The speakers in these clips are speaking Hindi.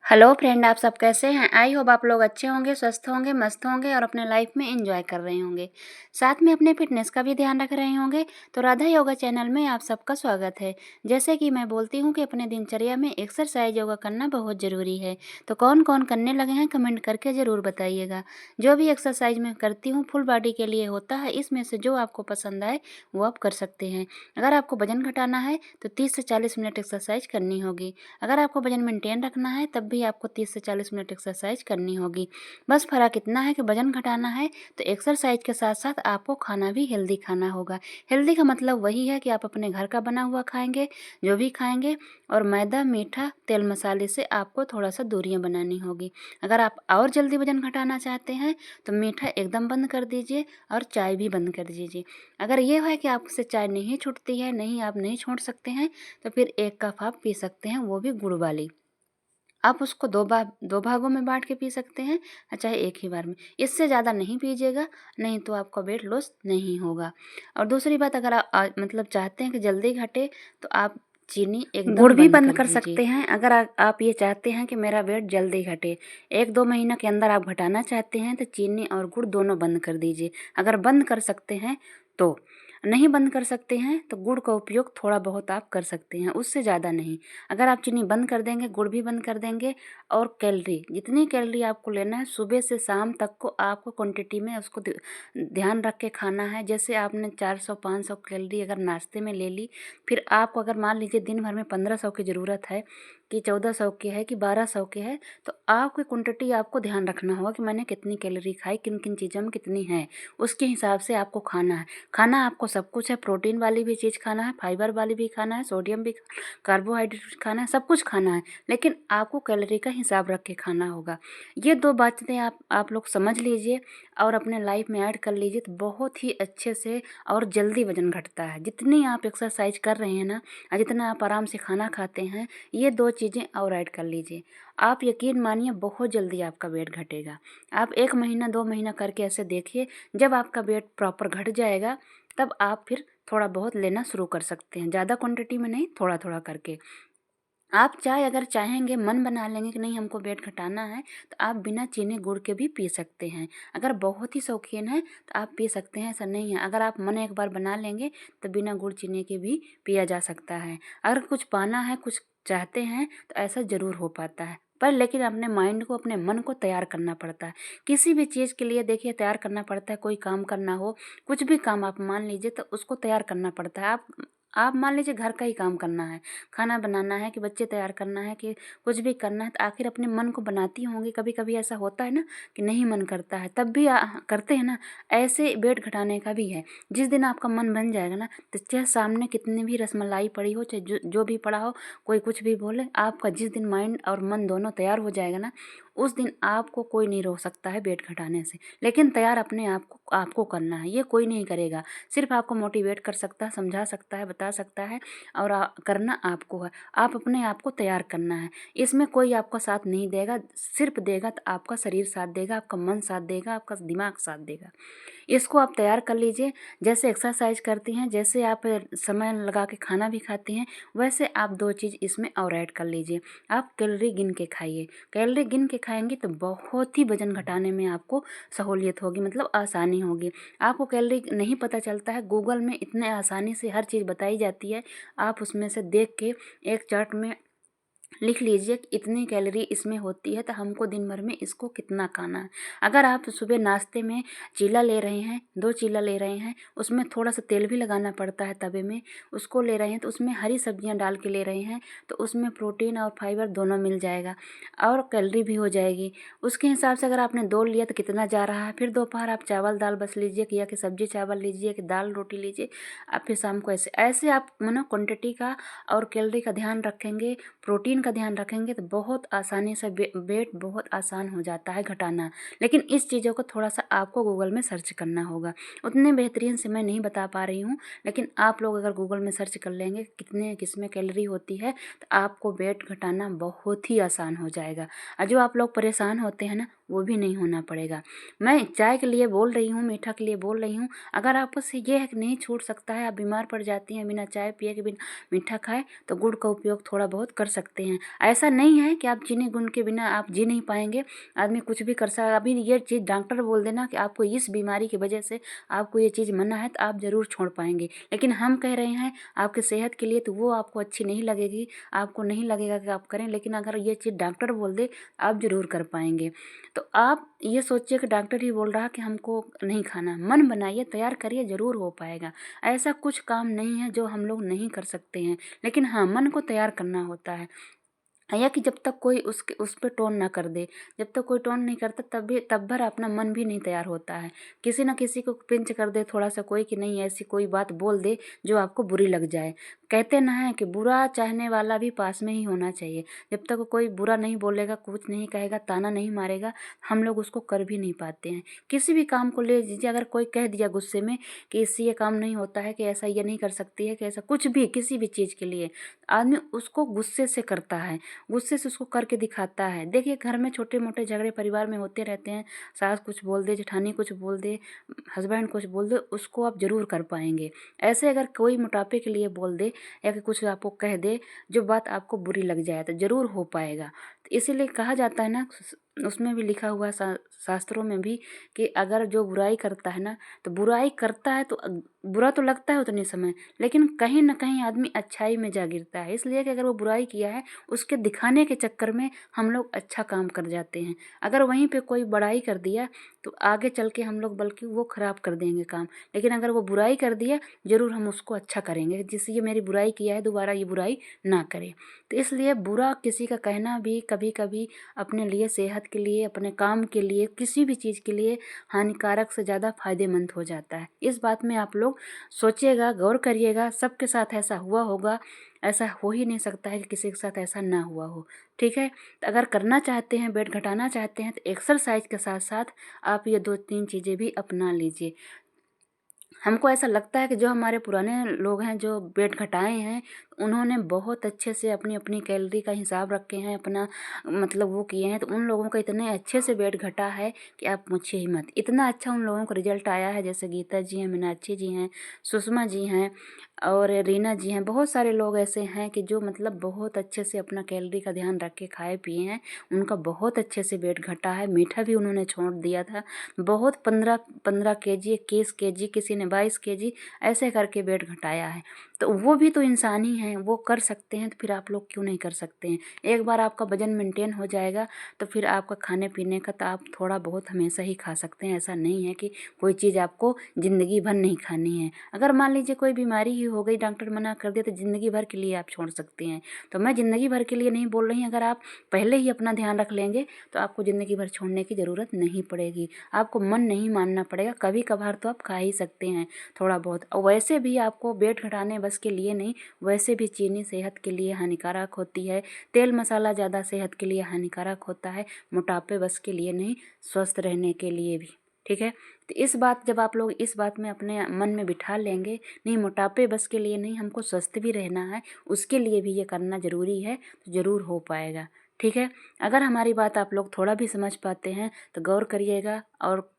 हेलो फ्रेंड, आप सब कैसे हैं। आई होप आप लोग अच्छे होंगे, स्वस्थ होंगे, मस्त होंगे और अपने लाइफ में एंजॉय कर रहे होंगे, साथ में अपने फिटनेस का भी ध्यान रख रहे होंगे। तो राधा योगा चैनल में आप सबका स्वागत है। जैसे कि मैं बोलती हूं कि अपने दिनचर्या में एक्सरसाइज योगा करना बहुत ज़रूरी है। तो कौन कौन करने लगे हैं कमेंट करके ज़रूर बताइएगा। जो भी एक्सरसाइज मैं करती हूँ फुल बॉडी के लिए होता है, इसमें से जो आपको पसंद आए वो आप कर सकते हैं। अगर आपको वजन घटाना है तो 30 से 40 मिनट एक्सरसाइज करनी होगी। अगर आपको वजन मेंटेन रखना है तब भी आपको 30 से 40 मिनट एक्सरसाइज करनी होगी। बस फ़र्क इतना है कि वजन घटाना है तो एक्सरसाइज के साथ साथ आपको खाना भी हेल्दी खाना होगा। हेल्दी का मतलब वही है कि आप अपने घर का बना हुआ खाएंगे, जो भी खाएंगे, और मैदा, मीठा, तेल, मसाले से आपको थोड़ा सा दूरियां बनानी होगी। अगर आप और जल्दी वजन घटाना चाहते हैं तो मीठा एकदम बंद कर दीजिए और चाय भी बंद कर दीजिए। अगर ये है कि आपसे चाय नहीं छूटती है, नहीं आप नहीं छोड़ सकते हैं, तो फिर 1 कप आप पी सकते हैं, वो भी गुड़ वाली। आप उसको दो भागों में बांट के पी सकते हैं, चाहे एक ही बार में। इससे ज़्यादा नहीं पीजिएगा, नहीं तो आपका वेट लॉस नहीं होगा। और दूसरी बात, अगर आप मतलब चाहते हैं कि जल्दी घटे तो आप चीनी एकदम गुड़ भी बंद कर सकते हैं। अगर आप ये चाहते हैं कि मेरा वेट जल्दी घटे, 1-2 महीना के अंदर आप घटाना चाहते हैं, तो चीनी और गुड़ दोनों बंद कर दीजिए। अगर बंद कर सकते हैं तो। नहीं बंद कर सकते हैं तो गुड़ का उपयोग थोड़ा बहुत आप कर सकते हैं, उससे ज़्यादा नहीं। अगर आप चीनी बंद कर देंगे, गुड़ भी बंद कर देंगे, और कैलोरी, जितनी कैलोरी आपको लेना है सुबह से शाम तक को आपको क्वांटिटी में उसको ध्यान रख के खाना है। जैसे आपने 400-500 कैलोरी अगर नाश्ते में ले ली, फिर आपको अगर मान लीजिए दिन भर में 1500 की ज़रूरत है, कि 1400 की है, कि 1200 की है, तो आपकी क्वांटिटी आपको ध्यान रखना होगा कि मैंने कितनी कैलोरी खाई, किन किन चीज़ों में कितनी है, उसके हिसाब से आपको खाना है। खाना आपको सब कुछ है, प्रोटीन वाली भी चीज़ खाना है, फाइबर वाली भी खाना है, सोडियम भी, कार्बोहाइड्रेट खाना है, सब कुछ खाना है, लेकिन आपको कैलोरी का हिसाब रख के खाना होगा। ये 2 बातें आप लोग समझ लीजिए और अपने लाइफ में ऐड कर लीजिए, तो बहुत ही अच्छे से और जल्दी वजन घटता है। जितनी आप एक्सरसाइज कर रहे हैं ना, और जितना आप आराम से खाना खाते हैं, ये 2 चीज़ें और ऐड कर लीजिए। आप यकीन मानिए बहुत जल्दी आपका वेट घटेगा। आप 1 महीना 2 महीना करके ऐसे देखिए, जब आपका वेट प्रॉपर घट जाएगा तब आप फिर थोड़ा बहुत लेना शुरू कर सकते हैं, ज़्यादा क्वांटिटी में नहीं, थोड़ा थोड़ा करके। आप चाय अगर चाहेंगे, मन बना लेंगे कि नहीं हमको वेट घटाना है, तो आप बिना चीनी गुड़ के भी पी सकते हैं। अगर बहुत ही शौकीन हैं तो आप पी सकते हैं, ऐसा नहीं है। अगर आप मन एक बार बना लेंगे तो बिना गुड़ चीनी के भी पिया जा सकता है। अगर कुछ पाना है, कुछ चाहते हैं, तो ऐसा ज़रूर हो पाता है, पर लेकिन अपने माइंड को, अपने मन को तैयार करना पड़ता है। किसी भी चीज़ के लिए देखिए तैयार करना पड़ता है। कोई काम करना हो, कुछ भी काम आप मान लीजिए, तो उसको तैयार करना पड़ता है। आप मान लीजिए घर का ही काम करना है, खाना बनाना है, कि बच्चे तैयार करना है, कि कुछ भी करना है, तो आखिर अपने मन को बनाती होंगी। कभी कभी ऐसा होता है ना कि नहीं मन करता है, तब भी करते हैं ना। ऐसे वेट घटाने का भी है। जिस दिन आपका मन बन जाएगा ना, तो चाहे सामने कितनी भी रसमलाई पड़ी हो, चाहे जो भी पड़ा हो, कोई कुछ भी बोले, आपका जिस दिन माइंड और मन दोनों तैयार हो जाएगा ना, उस दिन आपको कोई नहीं रोक सकता है वेट घटाने से। लेकिन तैयार अपने आपको करना है, ये कोई नहीं करेगा। सिर्फ आपको मोटिवेट कर सकता है, समझा सकता है, बता सकता है, और करना आपको है। आप अपने आप को तैयार करना है। इसमें कोई आपका साथ नहीं देगा, सिर्फ देगा तो आपका शरीर साथ देगा, आपका मन साथ देगा, आपका दिमाग साथ देगा। इसको आप तैयार कर लीजिए। जैसे एक्सरसाइज करती हैं, जैसे आप समय लगा के खाना भी खाती हैं, वैसे आप 2 चीज़ इसमें और ऐड कर लीजिए। आप कैलोरी गिन के खाइए। कैलोरी गिन के खाएंगी तो बहुत ही वजन घटाने में आपको सहूलियत होगी, मतलब आसानी होगी। आपको कैलोरी नहीं पता चलता है, गूगल में इतने आसानी से हर चीज़ बताई जाती है। आप उसमें से देख के एक चार्ट में लिख लीजिए कि इतनी कैलोरी इसमें होती है, तो हमको दिन भर में इसको कितना खाना है। अगर आप सुबह नाश्ते में चीला ले रहे हैं, 2 चीला ले रहे हैं, उसमें थोड़ा सा तेल भी लगाना पड़ता है तवे में, उसको ले रहे हैं, तो उसमें हरी सब्जियां डाल के ले रहे हैं, तो उसमें प्रोटीन और फाइबर दोनों मिल जाएगा और कैलोरी भी हो जाएगी। उसके हिसाब से अगर आपने 2 लिया तो कितना जा रहा है। फिर दोपहर आप चावल दाल बस लीजिए, या कि सब्जी चावल लीजिए, कि दाल रोटी लीजिए। आप फिर शाम को ऐसे ऐसे आप मानो क्वान्टिटी का और कैलोरी का ध्यान रखेंगे, प्रोटीन का ध्यान रखेंगे, तो बहुत आसानी से वेट बहुत आसान हो जाता है घटाना। लेकिन इस चीज़ों को थोड़ा सा आपको गूगल में सर्च करना होगा। उतने बेहतरीन से मैं नहीं बता पा रही हूँ, लेकिन आप लोग अगर गूगल में सर्च कर लेंगे कितने किसमें कैलोरी होती है, तो आपको वेट घटाना बहुत ही आसान हो जाएगा। और जो आप लोग परेशान होते हैं ना, वो भी नहीं होना पड़ेगा। मैं चाय के लिए बोल रही हूँ, मीठा के लिए बोल रही हूँ। अगर आपको से ये है कि नहीं छूट सकता है, आप बीमार पड़ जाती हैं बिना चाय पिए के, बिना मीठा खाए, तो गुड़ का उपयोग थोड़ा बहुत कर सकते हैं। ऐसा नहीं है कि आप चीनी गुड़ के बिना आप जी नहीं पाएंगे। आदमी कुछ भी कर सकता। अभी ये चीज़ डॉक्टर बोल देना कि आपको इस बीमारी की वजह से आपको ये चीज़ मना है, तो आप ज़रूर छोड़ पाएंगे। लेकिन हम कह रहे हैं आपके सेहत के लिए, तो वो आपको अच्छी नहीं लगेगी, आपको नहीं लगेगा कि आप करें। लेकिन अगर ये चीज़ डॉक्टर बोल दे, आप ज़रूर कर पाएंगे। तो आप ये सोचिए कि डॉक्टर ही बोल रहा है कि हमको नहीं खाना, मन बनाइए, तैयार करिए, ज़रूर हो पाएगा। ऐसा कुछ काम नहीं है जो हम लोग नहीं कर सकते हैं, लेकिन हाँ, मन को तैयार करना होता है। या कि जब तक कोई उस पे टोन ना कर दे, जब तक कोई टोन नहीं करता तब भर अपना मन भी नहीं तैयार होता है। किसी ना किसी को पिंच कर दे थोड़ा सा कोई, कि नहीं ऐसी कोई बात बोल दे जो आपको बुरी लग जाए। कहते ना है कि बुरा चाहने वाला भी पास में ही होना चाहिए। जब तक कोई बुरा नहीं बोलेगा, कुछ नहीं कहेगा, ताना नहीं मारेगा, हम लोग उसको कर भी नहीं पाते हैं। किसी भी काम को ले लीजिए, अगर कोई कह दिया गुस्से में कि इससे ये काम नहीं होता है, कि ऐसा ये नहीं कर सकती है, कि ऐसा कुछ भी, किसी भी चीज़ के लिए आदमी उसको गुस्से से करता है, गुस्से से उसको करके दिखाता है। देखिए घर में छोटे मोटे झगड़े परिवार में होते रहते हैं। सास कुछ बोल दे, जेठानी कुछ बोल दे, हस्बैंड कुछ बोल दे, उसको आप ज़रूर कर पाएंगे। ऐसे अगर कोई मोटापे के लिए बोल दे या कि कुछ आपको कह दे जो बात आपको बुरी लग जाए, तो ज़रूर हो पाएगा। तो इसीलिए कहा जाता है ना, उसमें भी लिखा हुआ है शास्त्रों में भी, कि अगर जो बुराई करता है ना, तो बुराई करता है तो बुरा तो लगता है उतने समय, लेकिन कहीं ना कहीं आदमी अच्छाई में जा गिरता है। इसलिए कि अगर वो बुराई किया है, उसके दिखाने के चक्कर में हम लोग अच्छा काम कर जाते हैं। अगर वहीं पे कोई बड़ाई कर दिया, तो आगे चल के हम लोग बल्कि वो खराब कर देंगे काम। लेकिन अगर वो बुराई कर दिया, ज़रूर हम उसको अच्छा करेंगे, जिससे ये मेरी बुराई किया है दोबारा ये बुराई ना करे। तो इसलिए बुरा किसी का कहना भी कभी कभी अपने लिए, सेहत के लिए, अपने काम के लिए, किसी भी चीज़ के लिए हानिकारक से ज़्यादा फायदेमंद हो जाता है। इस बात में आप लोग सोचिएगा, गौर करिएगा। सबके साथ ऐसा हुआ होगा, ऐसा हो ही नहीं सकता है कि किसी के साथ ऐसा ना हुआ हो। ठीक है, तो अगर करना चाहते हैं, वेट घटाना चाहते हैं, तो एक्सरसाइज के साथ साथ आप ये 2-3 चीज़ें भी अपना लीजिए। हमको ऐसा लगता है कि जो हमारे पुराने लोग हैं जो वेट घटाए हैं, उन्होंने बहुत अच्छे से अपनी अपनी कैलोरी का हिसाब रखे हैं, अपना मतलब वो किए हैं। तो उन लोगों का इतने अच्छे से वेट घटा है कि आप पूछिए ही मत। इतना अच्छा उन लोगों का रिजल्ट आया है, जैसे गीता जी हैं, मीनाक्षी जी हैं, सुषमा जी हैं और रीना जी हैं। बहुत सारे लोग ऐसे हैं कि जो मतलब बहुत अच्छे से अपना कैलोरी का ध्यान रख के खाए पिए हैं। उनका बहुत अच्छे से वेट घटा है। मीठा भी उन्होंने छोड़ दिया था। बहुत 15-15 केजी, 21 केजी, किसी ने 22 केजी, ऐसे करके वेट घटाया है। तो वो भी तो इंसान ही हैं, वो कर सकते हैं, तो फिर आप लोग क्यों नहीं कर सकते हैं। एक बार आपका वजन मेंटेन हो जाएगा, तो फिर आपका खाने पीने का तो आप थोड़ा बहुत हमेशा ही खा सकते हैं। ऐसा नहीं है कि कोई चीज़ आपको ज़िंदगी भर नहीं खानी है। अगर मान लीजिए कोई बीमारी ही हो गई, डॉक्टर मना कर दिया, तो ज़िंदगी भर के लिए आप छोड़ सकते हैं। तो मैं ज़िंदगी भर के लिए नहीं बोल रही हूँ। अगर आप पहले ही अपना ध्यान रख लेंगे, तो आपको ज़िंदगी भर छोड़ने की ज़रूरत नहीं पड़ेगी। आपको मन नहीं मानना पड़ेगा। कभी कभार तो आप खा ही सकते हैं थोड़ा बहुत। और वैसे भी आपको वेट घटाने बस के लिए नहीं, वैसे भी चीनी सेहत के लिए हानिकारक होती है। तेल मसाला ज़्यादा सेहत के लिए हानिकारक होता है। मोटापे बस के लिए नहीं, स्वस्थ रहने के लिए भी। ठीक है, तो इस बात जब आप लोग इस बात में अपने मन में बिठा लेंगे, नहीं मोटापे बस के लिए नहीं, हमको स्वस्थ भी रहना है, उसके लिए भी ये करना ज़रूरी है, तो ज़रूर हो पाएगा। ठीक है, अगर हमारी बात आप लोग थोड़ा भी समझ पाते हैं तो गौर करिएगा, और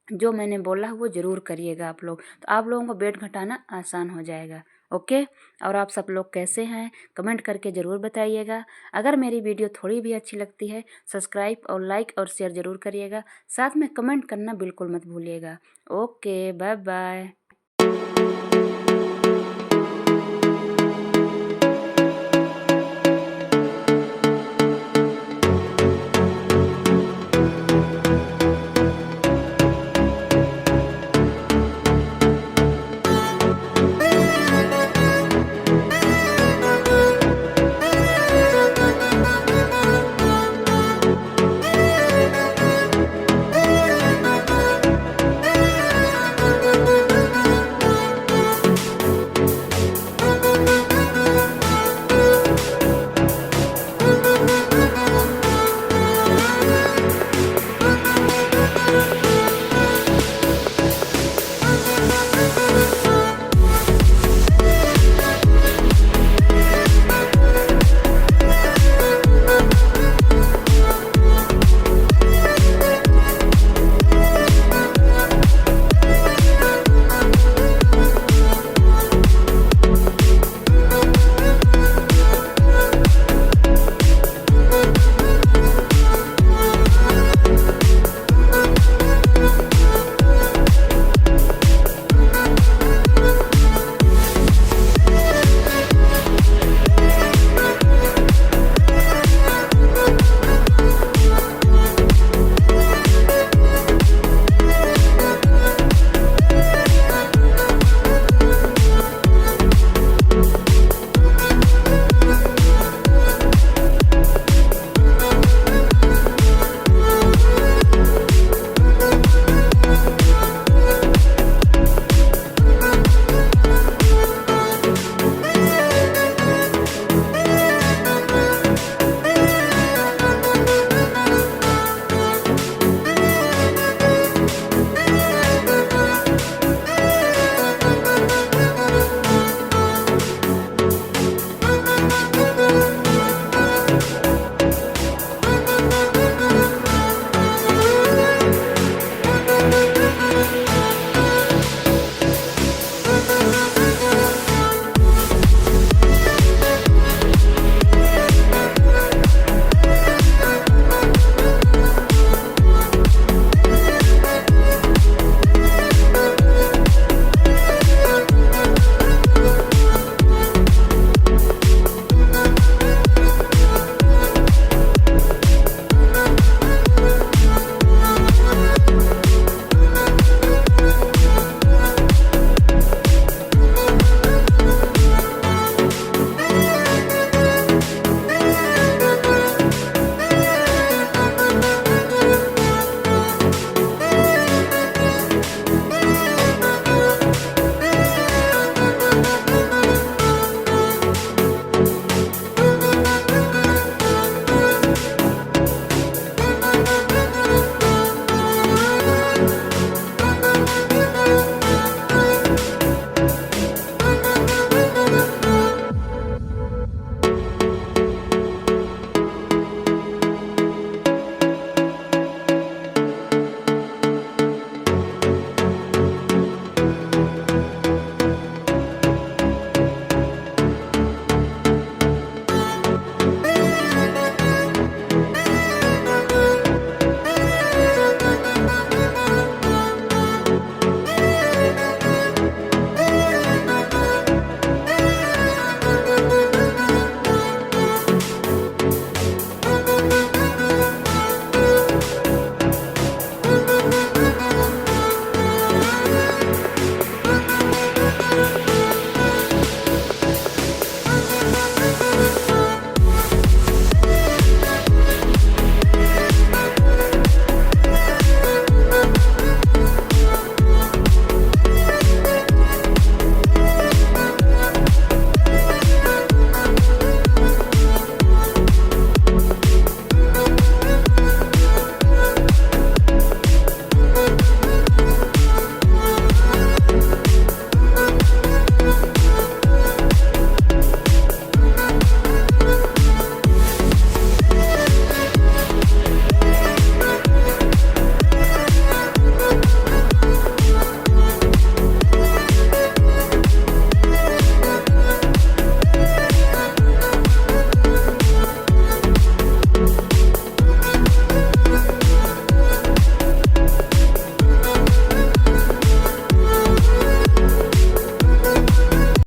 जो मैंने बोला है वो ज़रूर करिएगा आप लोग। तो आप लोगों को वेट घटाना आसान हो जाएगा। ओके, और आप सब लोग कैसे हैं कमेंट करके ज़रूर बताइएगा। अगर मेरी वीडियो थोड़ी भी अच्छी लगती है, सब्सक्राइब और लाइक और शेयर ज़रूर करिएगा। साथ में कमेंट करना बिल्कुल मत भूलिएगा। Okay, bye bye.